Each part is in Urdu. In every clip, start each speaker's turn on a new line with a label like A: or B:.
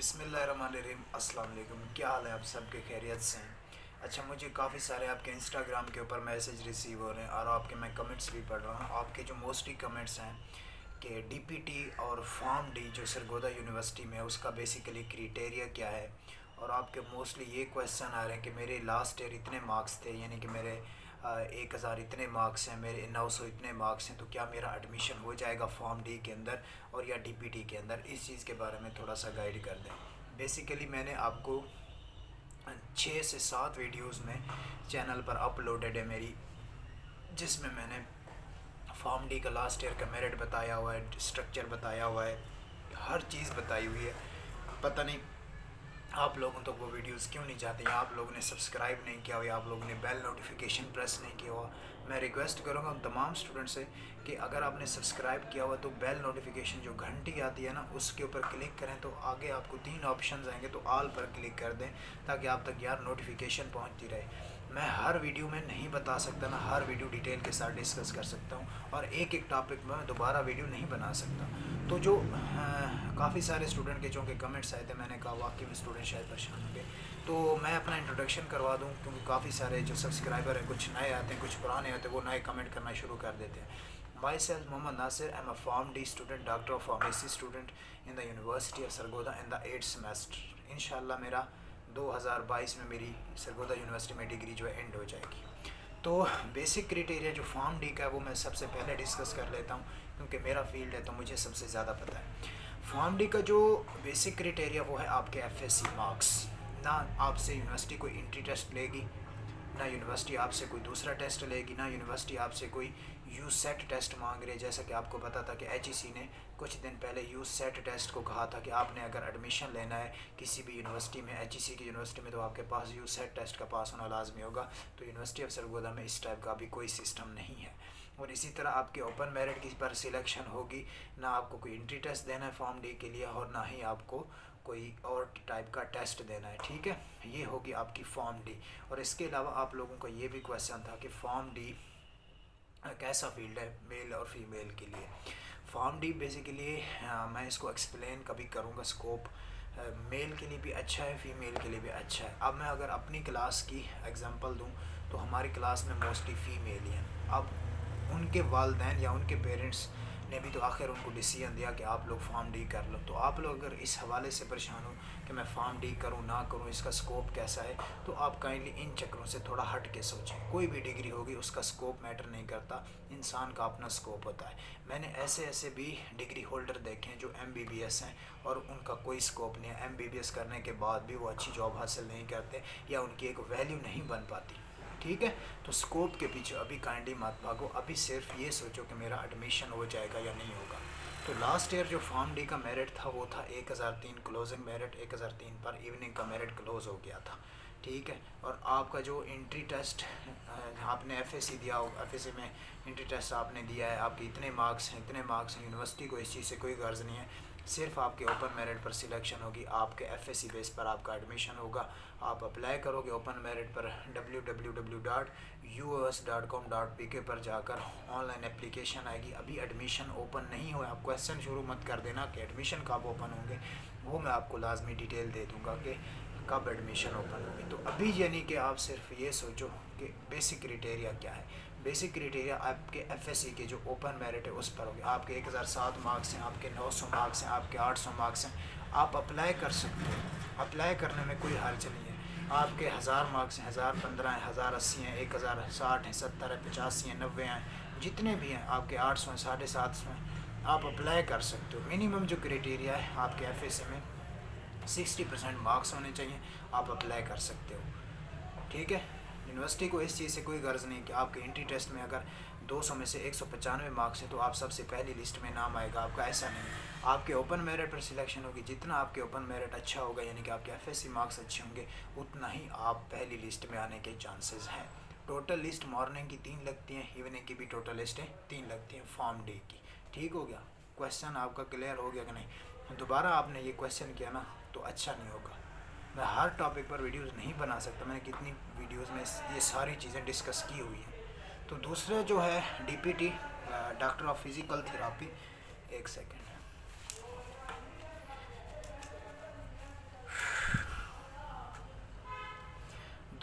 A: بسم اللہ الرحمن الرحیم۔ السلام علیکم، کیا حال ہے؟ آپ سب کے خیریت سے ہیں؟ اچھا، مجھے کافی سارے آپ کے انسٹاگرام کے اوپر میسیج ریسیو ہو رہے ہیں اور آپ کے میں کمنٹس بھی پڑھ رہا ہوں۔ آپ کے جو موسٹلی کمنٹس ہیں کہ ڈی پی ٹی اور فارم ڈی جو سرگودا یونیورسٹی میں ہے اس کا بیسیکلی کریٹیریا کیا ہے، اور آپ کے موسٹلی یہ کویسچن آ رہے ہیں کہ میرے لاسٹ ایئر اتنے مارکس تھے، یعنی کہ میرے 1000 اتنے مارکس ہیں، میرے 900 اتنے مارکس ہیں، تو کیا میرا ایڈمیشن ہو جائے گا فارم ڈی کے اندر اور یا ڈی پی ٹی کے اندر؟ اس چیز کے بارے میں تھوڑا سا گائیڈ کر دیں۔ بیسیکلی میں نے آپ کو 6 سے 7 ویڈیوز میں چینل پر اپلوڈڈ ہے میری، جس میں نے فارم ڈی کا لاسٹ ایئر کا میرٹ بتایا ہوا ہے، اسٹرکچر بتایا ہوا ہے، ہر چیز بتائی ہوئی ہے۔ پتہ نہیں آپ لوگوں تک وہ ویڈیوز کیوں نہیں جاتے، یا آپ لوگوں نے سبسکرائب نہیں کیا ہو، یا آپ لوگوں نے بیل نوٹیفیکیشن پریس نہیں کیا ہوا۔ میں ریکویسٹ کروں گا ان تمام اسٹوڈنٹ سے کہ اگر آپ نے سبسکرائب کیا ہوا تو بیل نوٹیفیکیشن جو گھنٹی آتی ہے نا اس کے اوپر کلک کریں، تو آگے آپ کو 3 آپشنز آئیں گے، تو آل پر کلک کر دیں تاکہ آپ تک نوٹیفیکیشن پہنچتی رہے۔ میں ہر ویڈیو میں نہیں بتا سکتا، میں ہر ویڈیو ڈیٹیل کے ساتھ ڈسکس کر سکتا ہوں، اور ایک ٹاپک میں دوبارہ ویڈیو نہیں بنا سکتا۔ تو جو کافی سارے اسٹوڈنٹ کے چونکہ کمنٹس آئے تھے، میں نے کہا واقعی میں اسٹوڈنٹ شاید پریشان ہوں گے، تو میں اپنا انٹروڈکشن کروا دوں، کیونکہ کافی سارے جو سبسکرائبر ہیں کچھ نئے آتے ہیں، کچھ پرانے آتے ہیں، وہ نئے کمنٹ کرنا شروع کر دیتے ہیں۔ My self Muhammad Nasir, M A pharm D student, doctor of pharmacy student in the university of Sargodha in the 8th semester. انشاءاللہ میرا 2022 میں میری سرگودا یونیورسٹی میں ڈگری جو ہے اینڈ ہو جائے گی۔ تو بیسک کریٹیریا جو فارم ڈی کا ہے وہ میں سب سے پہلے ڈسکس کر لیتا ہوں، کیونکہ میرا فیلڈ ہے تو مجھے سب سے زیادہ پتہ ہے۔ فارم ڈی کا جو بیسک کریٹیریا وہ ہے آپ کے ایف ایس سی مارکس۔ نہ آپ سے یونیورسٹی کوئی انٹری ٹیسٹ لے گی، نہ یونیورسٹی آپ سے کوئی دوسرا ٹیسٹ لے گی، نہ یونیورسٹی آپ سے کوئی یو سیٹ ٹیسٹ مانگ رہی ہے۔ جیسا کہ آپ کو پتا تھا کہ ایچ ای سی نے کچھ دن پہلے یو سیٹ ٹیسٹ کو کہا تھا کہ آپ نے اگر ایڈمیشن لینا ہے کسی بھی یونیورسٹی میں، ایچ ای سی کی یونیورسٹی میں، تو آپ کے پاس یو سیٹ ٹیسٹ کا پاس ہونا لازمی ہوگا۔ تو یونیورسٹی آف سرگودا میں اس ٹائپ کا بھی کوئی سسٹم نہیں ہے، اور اسی طرح آپ کے اوپن میرٹ کی پر سلیکشن ہوگی، نہ آپ کو کوئی انٹری ٹیسٹ دینا ہے فارم ڈی کے لیے، اور نہ ہی آپ کو کوئی اور ٹائپ کا ٹیسٹ دینا ہے، ٹھیک ہے؟ یہ ہوگی آپ کی فارم ڈی۔ اور اس کے علاوہ آپ لوگوں کا یہ بھی کویسچن تھا کہ فارم ڈی کیسا فیلڈ ہے میل اور فیمیل کے لیے۔ فارم ڈی بیسیکلی میں اس کو ایکسپلین کبھی کروں گا، اسکوپ میل کے لیے بھی اچھا ہے، فیمیل کے لیے بھی اچھا ہے۔ اب میں اگر اپنی کلاس کی ایگزامپل دوں تو ہماری کلاس میں موسٹلی فیمیل ہی ہیں۔ اب ان کے والدین یا ان کے پیرنٹس نے بھی تو آخر ان کو ڈیسیجن دیا کہ آپ لوگ فارم ڈی کر لو، تو آپ لوگ اگر اس حوالے سے پریشان ہو کہ میں فارم ڈی کروں نہ کروں، اس کا اسکوپ کیسا ہے، تو آپ کائنڈلی ان چکروں سے تھوڑا ہٹ کے سوچیں۔ کوئی بھی ڈگری ہوگی اس کا اسکوپ میٹر نہیں کرتا، انسان کا اپنا اسکوپ ہوتا ہے۔ میں نے ایسے بھی ڈگری ہولڈر دیکھے ہیں جو ایم بی بی ایس ہیں اور ان کا کوئی اسکوپ نہیں ہے، ایم بی بی ایس کرنے کے بعد بھی وہ اچھی جاب حاصل نہیں کرتے یا ان کی ایک ویلیو نہیں بن پاتی، ٹھیک ہے؟ تو اسکوپ کے پیچھے ابھی کائنڈلی مت بھاگو، ابھی صرف یہ سوچو کہ میرا ایڈمیشن ہو جائے گا یا نہیں ہوگا۔ تو لاسٹ ایئر جو فارم ڈی کا میرٹ تھا وہ تھا 1003 کلوزنگ میرٹ، 1003 پر ایوننگ کا میرٹ کلوز ہو گیا تھا، ٹھیک ہے؟ اور آپ کا جو انٹری ٹیسٹ آپ نے ایف اے سی دیا ہو، ایف اے سی میں انٹری ٹیسٹ آپ نے دیا ہے، آپ کے اتنے مارکس ہیں، اتنے مارکس ہیں، یونیورسٹی کو اس چیز سے کوئی غرض نہیں ہے، صرف آپ کے اوپن میرٹ پر سلیکشن ہوگی، آپ کے ایف اے سی بیس پر آپ کا ایڈمیشن ہوگا۔ آپ اپلائی کرو گے اوپن میرٹ پر www.uos.com.pk پر جا کر آن لائن اپلیکیشن آئے گی۔ ابھی ایڈمیشن اوپن نہیں ہوا، آپ کویسچن شروع مت کر دینا کہ ایڈمیشن کب اوپن ہوں گے، وہ میں آپ کو لازمی ڈیٹیل دے دوں گا کہ کب ایڈمیشن اوپن ہوگی۔ تو ابھی یعنی کہ آپ صرف یہ سوچو کہ بیسک کریٹیریا کیا ہے۔ بیسک کریٹیریا آپ کے ایف ایس سی کے جو اوپن میرٹ ہے اس پر ہوگی، آپ کے 1007 مارکس ہیں، آپ کے 900 مارکس ہیں، آپ کے 800 مارکس ہیں، آپ اپلائی کر سکتے ہیں، اپلائی کرنے میں کوئی حرج نہیں ہے۔ آپ کے 1000 مارکس ہیں، 1015 ہیں، 1080 ہیں، 1060 ہیں، 70 ہیں، 85 ہیں، 90 ہیں، جتنے بھی ہیں، آپ کے 800 ہیں، 750 ہیں، آپ اپلائی کر سکتے ہو۔ منیمم جو کریٹیریا ہے آپ کے ایف اے سی میں 60% مارکس ہونے چاہیے، آپ اپلائی کر سکتے ہو، ٹھیک ہے؟ یونیورسٹی کو اس چیز سے کوئی غرض نہیں کہ آپ کے انٹری ٹیسٹ میں اگر 200 میں سے 195 مارکس ہیں تو آپ سب سے پہلی لسٹ میں نام آئے گا، آپ کا ایسا نہیں ہے۔ آپ کے اوپن میرٹ پر سلیکشن ہوگی، جتنا آپ کے اوپن میرٹ اچھا ہوگا، یعنی کہ آپ کے ایف ایس سی مارکس اچھے ہوں گے، اتنا ہی آپ پہلی لسٹ میں آنے کے چانسز ہیں۔ ٹوٹل لسٹ مارننگ کی 3 لگتی ہیں، ایوننگ کی بھی ٹوٹل لسٹیں 3 لگتی ہیں فارم ڈی کی، ٹھیک ہو گیا؟ کویسچن آپ کا کلیئر ہو گیا کہ نہیں؟ دوبارہ آپ نے یہ کویسچن کیا نا تو اچھا نہیں ہوگا۔ میں ہر ٹاپک پر ویڈیوز نہیں بنا سکتا، میں نے کتنی ویڈیوز میں یہ ساری چیزیں ڈسکس کی ہوئی ہیں۔ تو دوسرے جو ہے D P T, doctor of physical therapy, ایک سیکنڈ،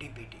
A: DPT,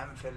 A: MPhil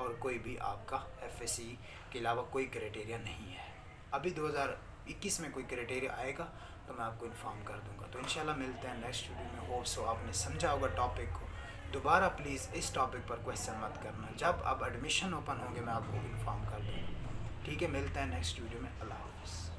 A: اور کوئی بھی آپ کا FSC کے علاوہ کوئی کرائٹیریا نہیں ہے. ابھی 2021 میں کوئی کرائٹیریا آئے گا تو میں آپ کو انفارم کر دوں گا. تو انشاءاللہ ملتے ہیں نیکسٹ ویڈیو میں. ہوپ سو آپ نے سمجھا ہوگا ٹاپک کو. دوبارہ پلیز اس ٹاپک پر کویشچن مت کرنا. جب اب ایڈمیشن اوپن ہوں گے میں آپ کو انفارم کر دوں گا. ٹھیک ہے, ملتے ہیں نیکسٹ ویڈیو میں. اللہ حافظ.